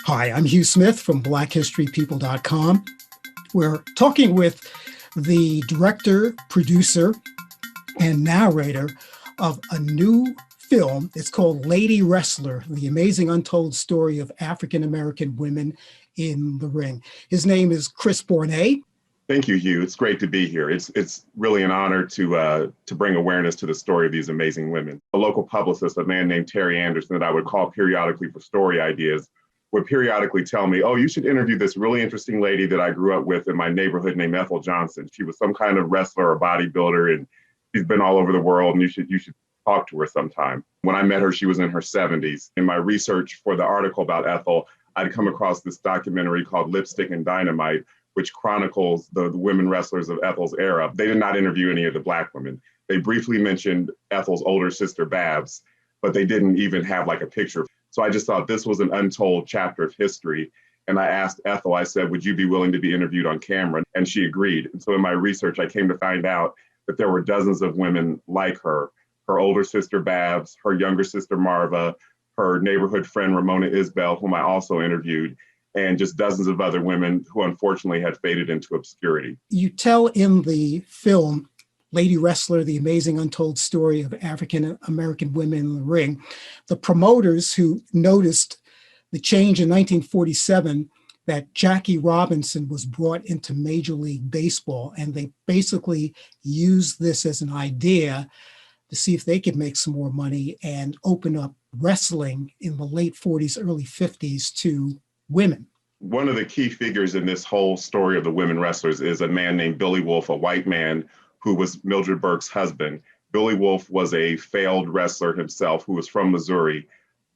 Hi, I'm Hugh Smith from BlackHistoryPeople.com. We're talking with the director, producer, and narrator of a new film. It's called Lady Wrestler, the amazing untold story of African-American women in the ring. His name is Chris Bournea. Thank you, Hugh. It's great to be here. It's really an honor to bring awareness to the story of these amazing women. A local publicist, a man named Terry Anderson, that I would call periodically for story ideas, would periodically tell me, oh, you should interview this really interesting lady that I grew up with in my neighborhood named Ethel Johnson. She was some kind of wrestler or bodybuilder, and she's been all over the world, and you should talk to her sometime. When I met her, she was in her 70s. In my research for the article about Ethel, I'd come across this documentary called Lipstick and Dynamite, which chronicles the women wrestlers of Ethel's era. They did not interview any of the Black women. They briefly mentioned Ethel's older sister, Babs, but they didn't even have like a picture. So I just thought this was an untold chapter of history. And I asked Ethel, I said, would you be willing to be interviewed on camera? And she agreed. And so in my research, I came to find out that there were dozens of women like her older sister, Babs, her younger sister, Marva, her neighborhood friend, Ramona Isbell, whom I also interviewed, and just dozens of other women who unfortunately had faded into obscurity. You tell in the film, Lady Wrestler, the amazing untold story of African-American women in the ring, the promoters who noticed the change in 1947 that Jackie Robinson was brought into Major League Baseball, and they basically used this as an idea to see if they could make some more money and open up wrestling in the late 40s, early 50s to women. One of the key figures in this whole story of the women wrestlers is a man named Billy Wolfe, a white man who was Mildred Burke's husband. Billy Wolfe was a failed wrestler himself who was from Missouri.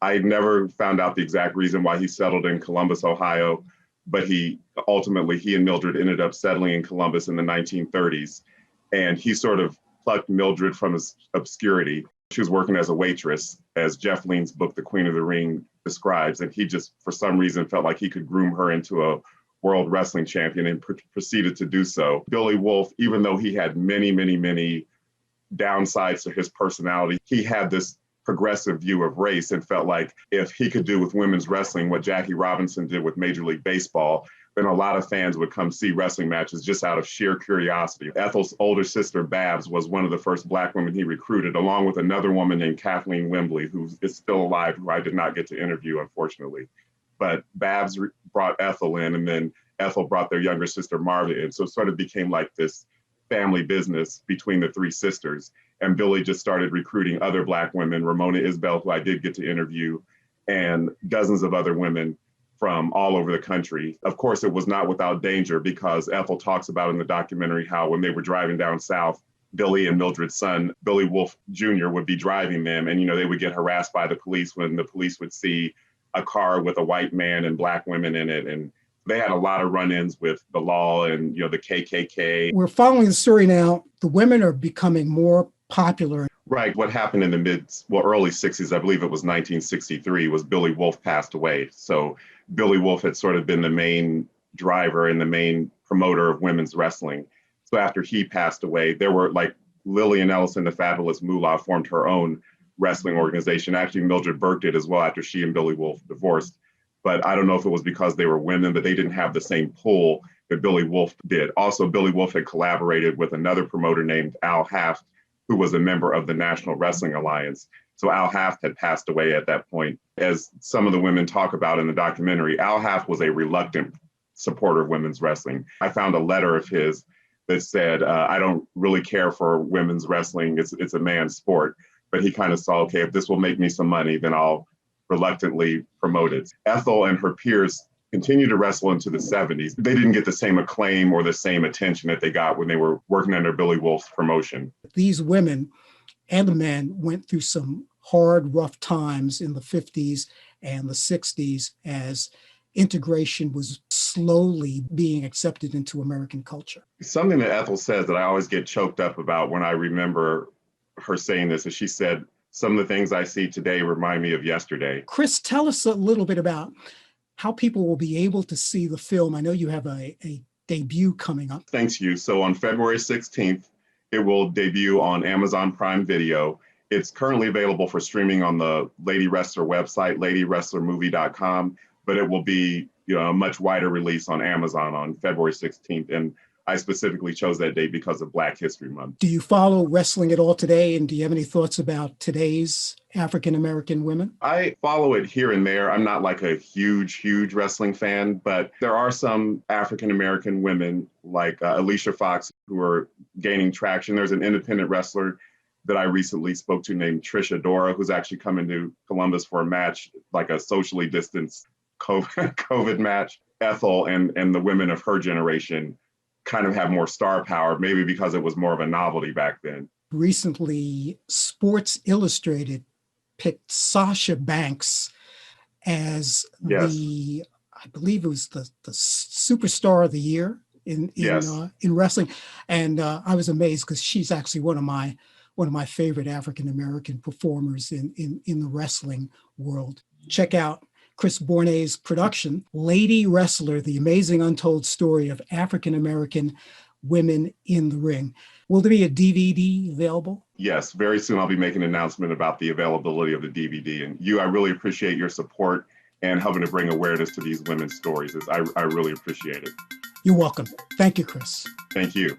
I never found out the exact reason why he settled in Columbus, Ohio, but he and Mildred ended up settling in Columbus in the 1930s. And he sort of plucked Mildred from his obscurity. She was working as a waitress, as Jeff Lean's book, The Queen of the Ring, describes. And he just, for some reason, felt like he could groom her into a world wrestling champion and proceeded to do so. Billy Wolfe, even though he had many, many, many downsides to his personality, he had this progressive view of race and felt like if he could do with women's wrestling what Jackie Robinson did with Major League Baseball, then a lot of fans would come see wrestling matches just out of sheer curiosity. Ethel's older sister, Babs, was one of the first Black women he recruited, along with another woman named Kathleen Wembley, who is still alive, who I did not get to interview, unfortunately. But Babs brought Ethel in, and then Ethel brought their younger sister, Marva, in. So it sort of became like this family business between the three sisters. And Billy just started recruiting other Black women, Ramona Isbell, who I did get to interview, and dozens of other women from all over the country. Of course, it was not without danger, because Ethel talks about in the documentary how when they were driving down south, Billy and Mildred's son, Billy Wolfe Jr., would be driving them, and they would get harassed by the police when the police would see a car with a white man and Black women in it. And they had a lot of run-ins with the law and the KKK. We're following the story now. The women are becoming more popular. Right. What happened in the early 60s, I believe it was 1963, was Billy Wolfe passed away. So Billy Wolfe had sort of been the main driver and the main promoter of women's wrestling. So after he passed away, there were like Lillian Ellison, the Fabulous Moolah, formed her own wrestling organization. Actually, Mildred Burke did as well after she and Billy Wolfe divorced. But I don't know if it was because they were women, but they didn't have the same pull that Billy Wolfe did. Also, Billy Wolfe had collaborated with another promoter named Al Haft, who was a member of the National Wrestling Alliance. So Al Haft had passed away at that point. As some of the women talk about in the documentary, Al Haft was a reluctant supporter of women's wrestling. I found a letter of his that said, I don't really care for women's wrestling. It's a man's sport. But he kind of saw, okay, if this will make me some money, then I'll reluctantly promote it. Ethel and her peers continued to wrestle into the 70s. They didn't get the same acclaim or the same attention that they got when they were working under Billy Wolfe's promotion. These women and the men went through some hard, rough times in the 50s and the 60s as integration was slowly being accepted into American culture. Something that Ethel says that I always get choked up about when I remember her saying this is she said, some of the things I see today remind me of yesterday. Chris, tell us a little bit about how people will be able to see the film. I know you have a debut coming up. Thanks, Hugh. So on February 16th, it will debut on Amazon Prime Video. It's currently available for streaming on the Lady Wrestler website, ladywrestlermovie.com, but it will be a much wider release on Amazon on February 16th. And I specifically chose that date because of Black History Month. Do you follow wrestling at all today? And do you have any thoughts about today's African-American women? I follow it here and there. I'm not like a huge wrestling fan, but there are some African-American women like Alicia Fox who are gaining traction. There's an independent wrestler that I recently spoke to named Trisha Dora, who's actually coming to Columbus for a match, like a socially distanced COVID match. Ethel and the women of her generation kind of have more star power, maybe because it was more of a novelty back then. Recently, Sports Illustrated picked Sasha Banks as Yes. I believe it was the superstar of the year in wrestling. And I was amazed because she's actually one of my favorite African-American performers in the wrestling world. Check out Chris Bournea's production, Lady Wrestler, The Amazing Untold Story of African-American Women in the Ring. Will there be a DVD available? Yes, very soon I'll be making an announcement about the availability of the DVD. And I really appreciate your support and helping to bring awareness to these women's stories. I really appreciate it. You're welcome. Thank you, Chris. Thank you.